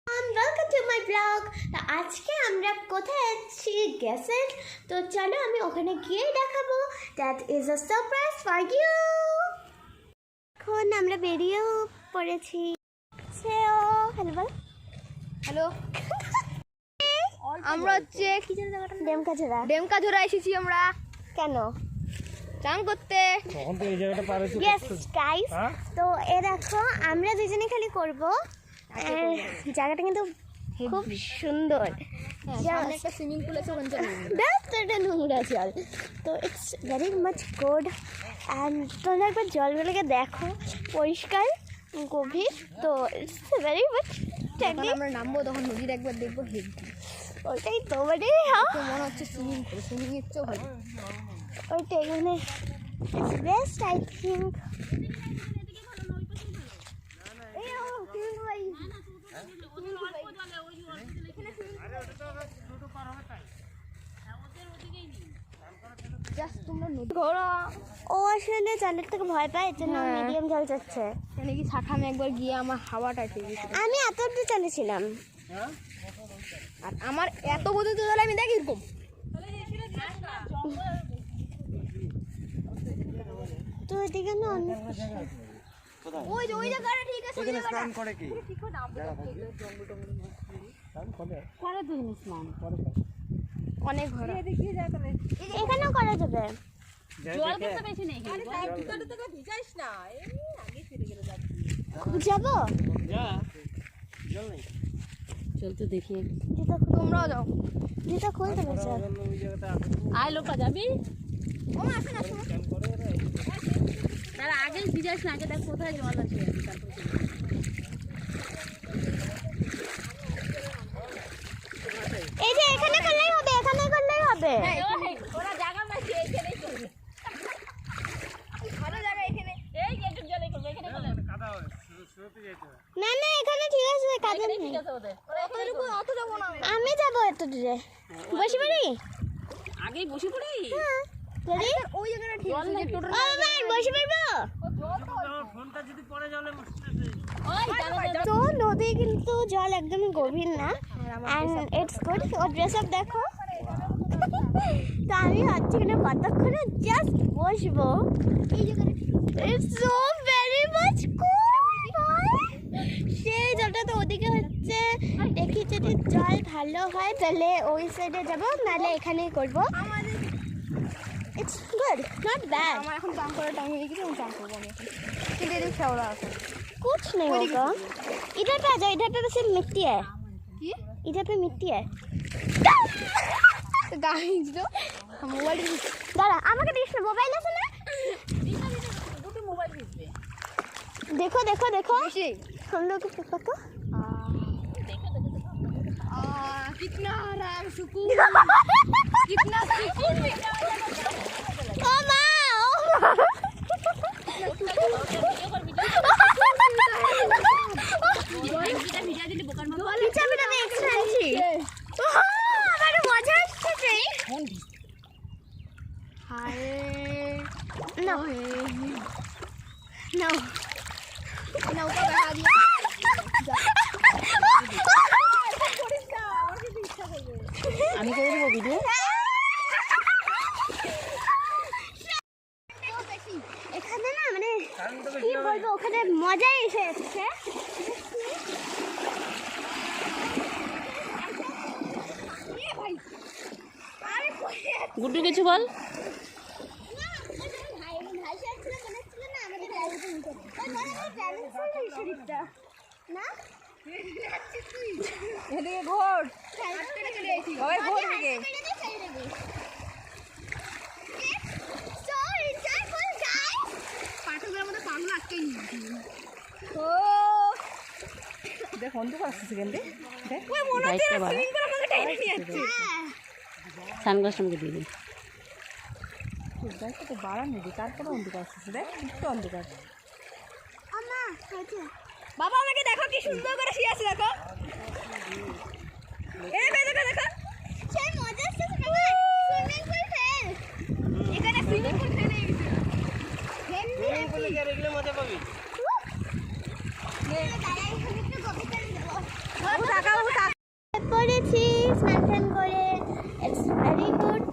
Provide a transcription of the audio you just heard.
Welcome to my blog. তো আজকে আমরা কোথায় আছি গেসেন, তো চলো আমি ওখানে গিয়ে দেখাবো। That is a surprise for you. এখন আমরা বেরিয়েও পড়েছি। হ্যালো হ্যালো, আমরা হচ্ছে ডেমকাঝোরা এসেছি আমরা কেন? চান করতে। ইয়েস গাইস, তো এ দেখো আমরা দুজনে খালি করবো। জায়গাটা কিন্তু খুব সুন্দর। সামনে একটা সুইমিং পুল আছে, ওখানে চলে যাবো। এটা নোংরা জল, তো it's very much good. And তোমরা একবার জলগুলোকে দেখো, পরিষ্কার গভীর, তো ইটস ভেরি মাচ। যখন আমরা নামবো তখন নদীর একবার দেখবো, হেড ওইটাই তো মানে মনে হচ্ছে সুইমিং পুল, সুইমিং এর চেয়েও ভালো। ওইটা এখানে ইটস বেস্ট আই থিঙ্ক। ও আসলে জলের থেকে ভয় পায়, এর জন্য মিডিয়াম জল যাচ্ছে। কি শাখামে একবার গিয়ে আমার হাওয়াটা ঠিক গেছে। আমি এত অব্দি চলেছিলাম, আর আমার এত পর্যন্ত জল আমি দেখি এরকম। তো এদিকে না অনেক ওই যে ওই জায়গাটা ঠিক আছে, ওই জায়গাটা স্নান করে কি অনেক ঘর এখানেও করা যাবে। জল কিন্তু বেশি নেই, যাবো চলতে দেখি। জুতা তোমরাও যাও, জুতা খুলতে পেরেছে। আয় লোকা যাবি। ও আসে না, তার আগে ভিজাস না, আগে দেখ কোথায় জল আছে। এই যে এখানে করলেই হবে, এখানে করলেই হবে। ওরা জায়গা মাঝে এখানেই করবে, ভালো জায়গা এখানে। এই একটু জলে করবে, এখানে করলে কাদা হয় শুরুতে যেতে হয়। না না এখানে ঠিক আছে, কাজে নেই। ঠিক আছে ওদের। ওরা এখানে অত যাবো না, আমি যাবো এত দূরে। বসে পড়ি, আগেই বসে পড়ি। রেডি? ওই জায়গাটা ঠিক আছে, টোটো ও ভাই বসে পড়বো। ফোনটা যদি পড়ে জলে তো নদী কিন্তু জল একদমই গভীর না, অ্যান্ড ইটস গুড। ও ড্রেস আপ দেখো। তো আমি ভাবছি এখানে কতক্ষণে জাস্ট বসবো। It's so very much cool. সেই জলটা তো ওদিকে হচ্ছে, দেখি যদি জল ভালো হয় তাহলে ওই সাইডে যাবো, নাহলে এখানেই করবো। It's good, not bad. আমার এখন চান করার টাইম হয়ে গেছে, আমি চান করবো আমি এখন। কিন্তু এদিকে খেওড়া আছে। कुछ नहीं होगा। इधर पे आ जाओ, इधर पे बस मिट्टी है। কি इधर पे मिट्टी है। গাইজ তো মোবাইল दादा আমাকে দিস না, মোবাইল আছে না? দুটো মোবাইল ভিজবে। देखो देखो देखो, বেশি हम लोग को पक्का कितना आराम सुकून, कितना सुकून मिला। ओ मां, পিছা পিটা দেখছ আনছি। ওহ আমার মজা আসছে। হায় নো নো নৌকা দেখা দিয়ে আমি করে দেবো ভিডিও। এখানে না মানে কি বলবো, ওখানে মজাই এসে যাচ্ছে। গুড্ডু কিছু বল। এদিকে ঘোর, ওই ঘোর দিকে। পাঠকের মধ্যে পাগল আটকে ও দেখ অন্ধ আসছে সেকেন্ড দেখ। ওই মনে হচ্ছে সুইমিং করে আমাকে টাইনে নিয়ে যাচ্ছে। সানগ্লাস আমাকে দিয়ে দিন। তো বাড়ানো দিই, তারপরে অন্ধকার আসছে। দেখ একটু অন্ধকার। বাবা আমাকে দেখো কি সুন্দর করে শুয়ে আছে, দেখো। এই দেখো দেখো, সেই মজা আসছে। সুইমিং পুল ফেল, এখানে সুইমিং পুল ফেলে গেছে। সুইমিং পুলে গিয়ে এগুলো মজা পাবি। দাঁড়াই, একটু গভীর করে দেবো। পড়েছি স্নান টান করে। It's very good.